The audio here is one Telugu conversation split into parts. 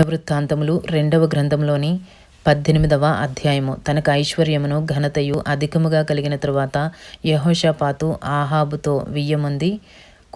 వృత్తాంతములు 2వ గ్రంథంలోని 18వ అధ్యాయము. తనకు ఐశ్వర్యమును ఘనతయు అధికముగా కలిగిన తరువాత యెహోషాపాతు ఆహాబుతో వియ్యముంది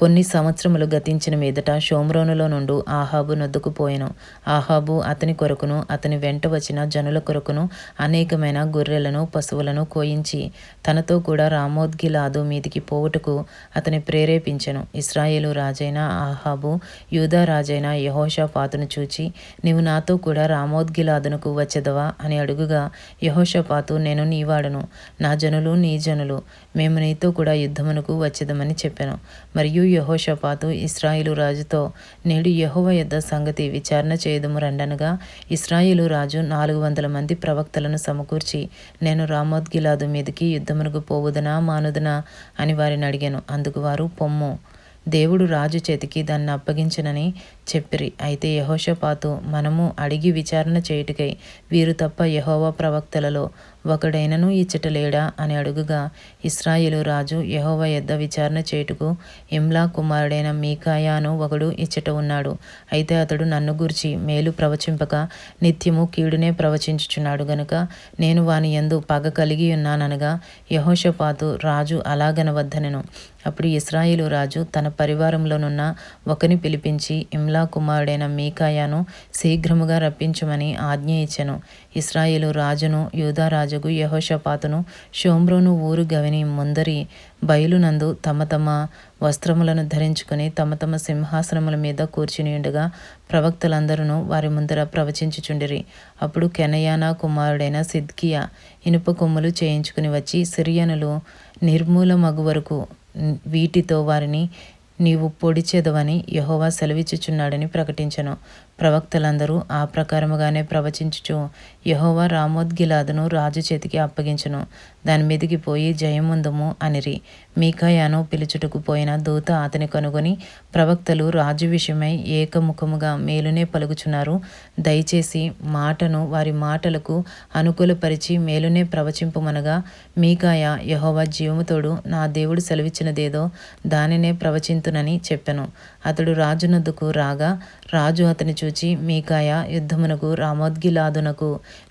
కొన్ని సంవత్సరములు గతించిన మీదట షోమ్రోనులో నుండి ఆహాబు నొద్దకు పోయెను. ఆహాబు అతని కొరకును అతని వెంట వచ్చిన జనుల కొరకును అనేకమైన గొర్రెలను పశువులను కోయించి తనతో కూడా రామోత్గిలాదు మీదికి పోవుటకు అతని ప్రేరేపించెను. ఇశ్రాయేలు రాజైన ఆహాబు యూదా రాజైన యెహోషాపాతును చూచి, నీవు నాతో కూడా రామోత్గిలాదునకు వచ్చెదవా అని అడుగుగా, యెహోషాపాతు, నేను నీవాడను, నా జనులు నీ జనులు, మేము నీతో కూడా యుద్ధమునకు వచ్చెదమని చెప్పెను. మరియు యెహోషాపాతు ఇశ్రాయేలు రాజుతో, నేడు యెహోవా యొద్ద సంగతి విచారణ చేయుదుము రండనగా, ఇశ్రాయేలు రాజు 400 మంది ప్రవక్తలను సమకూర్చి, నేను రామోత్గిలాదు మీదికి యుద్ధమునకు పోవుదనా మానుదనా అని వారిని అడిగాను. అందుకు వారు, పొమ్ము, దేవుడు రాజు చేతికి దాన్ని అప్పగించనని చెప్పిరి. అయితే యెహోషాపాతు, మనము అడిగి విచారణ చేయుటకై వీరు తప్ప యెహోవా ప్రవక్తలలో ఒకడైనను ఇచ్చట లేడా అని అడుగుగా, ఇశ్రాయేలు రాజు, యెహోవా యొద్ద విచారణ చేయుటకు ఇమ్లా కుమారుడైన మీకాయాను ఒకడు ఇచ్చట ఉన్నాడు. అయితే అతడు నన్ను గూర్చి మేలు ప్రవచింపక నిత్యము కీడునే ప్రవచించుచున్నాడు గనుక నేను వాని యందు పగ కలిగి ఉన్నాననగా, యెహోషాపాతు, రాజు అలాగనవద్దనెను. అప్పుడు ఇశ్రాయేలు రాజు తన పరివారంలోనున్న ఒకని పిలిపించి ఇమ్లా కుమారుడైన మీకాయాను శీఘ్రముగా రప్పించుమని ఆజ్ఞ ఇచ్చెను. ఇశ్రాయేలు రాజును యూదా రాజుకు యెహోషాపాతును షోమ్రోను ఊరు గవిని ముందరి బయలునందు తమ తమ వస్త్రములను ధరించుకుని తమ తమ సింహాసనముల మీద కూర్చునియుండగా ప్రవక్తలందరూ వారి ముందర ప్రవచించుచుండిరి. అప్పుడు కెనయానా కుమారుడైన సిద్కియా ఇనుప కొమ్ములు చేయించుకుని వచ్చి, సిరియనులు నిర్మూలమగు వరకు వీటితో వారిని నీవు పొడిచెదవని యెహోవా సెలవిచ్చుచున్నాడని ప్రకటించెను. ప్రవక్తలందరూ ఆ ప్రకారముగానే ప్రవచించుచు యెహోవా రామోత్గిలాదును రాజు చేతికి అప్పగించెను. దాని మీదికి పోయి జయముందుము అనిరి. మీకాయాను పిలుచుటకు పోయిన దూత అతని కనుగొని, ప్రవక్తలు రాజు విషయమై ఏకముఖముగా మేలునే పలుకుచున్నారు, దయచేసి మాటను వారి మాటలకు అనుకూలపరిచి మేలునే ప్రవచింపుమనగా, మీకాయా, యెహోవా జీవముతోడు నా దేవుడు సెలవిచ్చినదేదో దానినే ప్రవచింతునని చెప్పెను. అతడు రాజునొద్దకు రాగా రాజు అతని చూచి, మీకాయా, యుద్ధమునకు రామోత్గిలాదునకు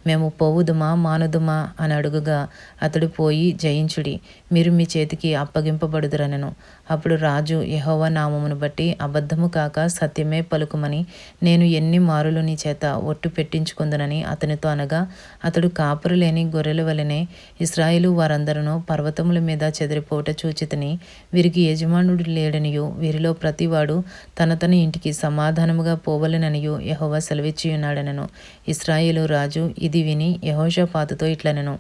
మేము పోవుదుమా మానుదుమా అని అడుగుగా, అతడు పోయి జయించుడి, మీరు మీ చేతికి అప్పగింపబడుదురనెను. అప్పుడు రాజు, యెహోవా నామమును బట్టి అబద్ధము కాక సత్యమే పలుకుమని నేను ఎన్ని మారులు నీ చేత ఒట్టు పెట్టించుకుందునని అతనితో అనగా, అతడు కాపరు లేని గొర్రెల వలెనే ఇశ్రాయేలు వారందరూ పర్వతముల మీద చెదిరిపోవుట చూచితిని. వీరికి యజమానుడు లేడనియు వీరిలో ప్రతివాడు తన ఇంటికి సమాధానముగా పోవలెననియు యెహోవా సెలవిచ్చియున్నాడనెను. ఇశ్రాయేలు రాజు ఇది విని యెహోషాపాతుతో ఇట్లనెను,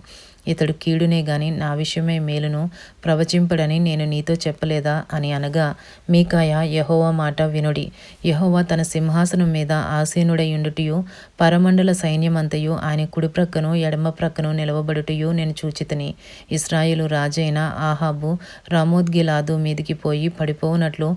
ఇతడు కీడునే గాని నా విషయమై మేలును ప్రవచింపడని నేను నీతో చెప్పలేదా అని అనగా, మీకాయా, యెహోవా మాట వినుడి. యెహోవా తన సింహాసనం మీద ఆసీనుడయుండుటయు పరమండల సైన్యమంతయు ఆయన కుడి ప్రక్కను ఎడమ ప్రక్కను నిలవబడుటయు నేను చూచితిని. ఇశ్రాయేలు రాజైన ఆహాబు రామోత్గిలాదు మీదికి పోయి పడిపోవునట్లు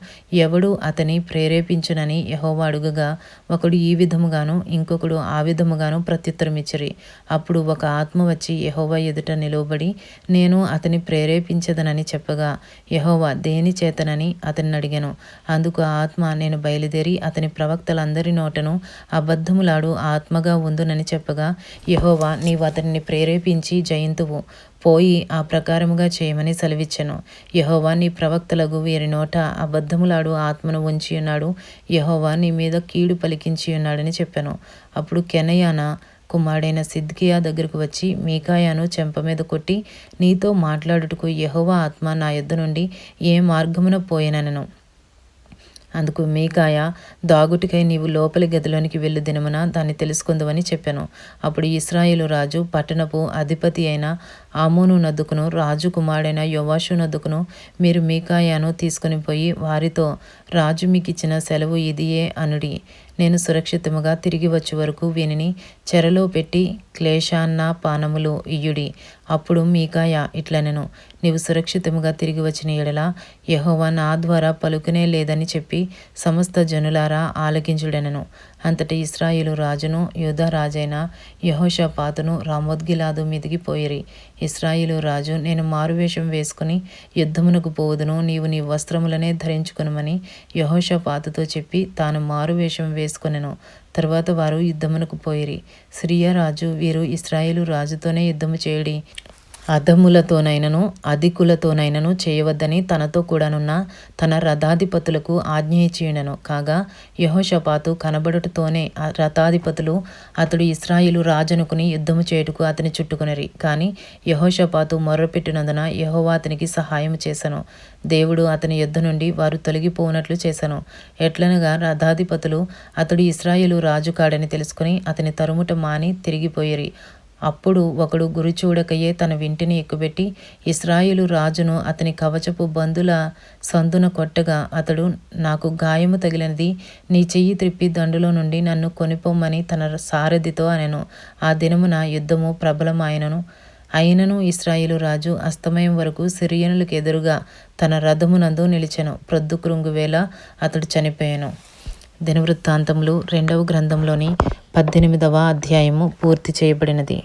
ఎవడు అతని ప్రేరేపించునని యెహోవా అడుగగా, ఒకడు ఈ విధముగాను ఇంకొకడు ఆ విధముగాను ప్రత్యుత్తరమిచ్చిరి. అప్పుడు ఒక ఆత్మ వచ్చి యెహోవా ఎదుట నిలువబడి, నేను అతని ప్రేరేపించదనని చెప్పగా, యెహోవా దేని చేతనని అతన్ని అడిగెను. అందుకు ఆ ఆత్మ, నేను బయలుదేరి అతని ప్రవక్తలందరి నోటను అబద్ధములాడు ఆత్మగా ఉందునని చెప్పగా, యెహోవా, నీవు అతనిని ప్రేరేపించి జయింతువు, పోయి ఆ ప్రకారముగా చేయమని సెలవిచ్చెను. యెహోవా నీ ప్రవక్తలగు వీరి నోట అబద్ధములాడు ఆత్మను ఉంచియున్నాడు, యెహోవా నీ మీద కీడు పలికించియున్నాడని చెప్పెను. అప్పుడు కెనయానా కుమారుడైన సిద్కియా దగ్గరకు వచ్చి మీకాయాను చెంప మీద కొట్టి, నీతో మాట్లాడుటకు యెహోవా ఆత్మ నా యొద్ద నుండి ఏ మార్గమున పోయెననెను. అందుకు మీకాయా, దాగుటికై నీవు లోపలి గదిలోనికి వెళ్ళు దినమున దాన్ని తెలుసుకుందువని చెప్పెను. అప్పుడు ఇశ్రాయేలు రాజు పట్టణపు అధిపతి అయిన ఆమోను నద్దుకును రాజు కుమారుడైన యోవాషు నద్దుకును మీరు మీకాయాను తీసుకుని పోయి వారితో, రాజు మీకు ఇచ్చిన సెలవు ఇదియే అనుడి. నేను సురక్షితముగా తిరిగి వచ్చే వరకు వీనిని చెరలో పెట్టి క్లేశాన్న పానములు ఇయ్యుడి. అప్పుడు మీకాయా ఇట్లనెను, నీవు సురక్షితముగా తిరిగి వచ్చిన ఎడల యెహోవా నా ద్వారా పలుకునే లేదని చెప్పి సమస్త జనులారా ఆలకించుడనెను. అంతటి ఇశ్రాయేలు రాజును యూదా రాజైన యెహోషాపాతును రామోత్గిలాదు మీదికి పోయిరి. ఇశ్రాయేలు రాజు, నేను మారువేషం వేసుకుని యుద్ధమునకు పోవుదును, నీవు నీ వస్త్రములనే ధరించుకొనుమని యెహోషాపాతుతో చెప్పి తాను మారువేషం వేసుకొనెను. తరువాత వారు యుద్ధమునకు పోయిరి. సిరియా రాజు, వీరు ఇశ్రాయేలు రాజుతోనే యుద్ధము చేయుడి, అధములతోనైనను అధికులతోనైనను చేయవద్దని తనతో కూడానున్న తన రథాధిపతులకు ఆజ్ఞ ఇచ్చియుండెను. కాగా యెహోషాపాతు కనబడుటతోనే రథాధిపతులు అతడు ఇశ్రాయేలు రాజనుకుని యుద్ధము చేయుటకు అతని చుట్టుకొనిరి. కానీ యెహోషాపాతు మొర్రపెట్టినందున యెహోవా అతనికి సహాయము చేసెను. దేవుడు అతని యుద్ధ నుండి వారు తొలగిపోవునట్లు చేసెను. ఎట్లనగా రథాధిపతులు అతడు ఇశ్రాయేలు రాజు కాడని తెలుసుకుని అతని తరుముట మాని తిరిగిపోయిరి. అప్పుడు ఒకడు గురి చూడకయే తన వింటిని ఎక్కుబెట్టి ఇశ్రాయేలు రాజును అతని కవచపు బందుల సందున కొట్టగా అతడు, నాకు గాయము తగిలినది, నీ చెయ్యి త్రిప్పి దండులో నుండి నన్ను కొనిపోమ్మని తన సారథితో అనెను. ఆ దినమున యుద్ధము ప్రబలమాయెను. అయినను ఇశ్రాయేలు రాజు అస్తమయం వరకు సిరియనులకు ఎదురుగా తన రథమునందు నిలిచెను. ప్రొద్దుకృంగువేళ అతడు చనిపోయెను. దినవృత్తాంతములు 2వ గ్రంథంలోని 18వ అధ్యాయము పూర్తి చేయబడినది.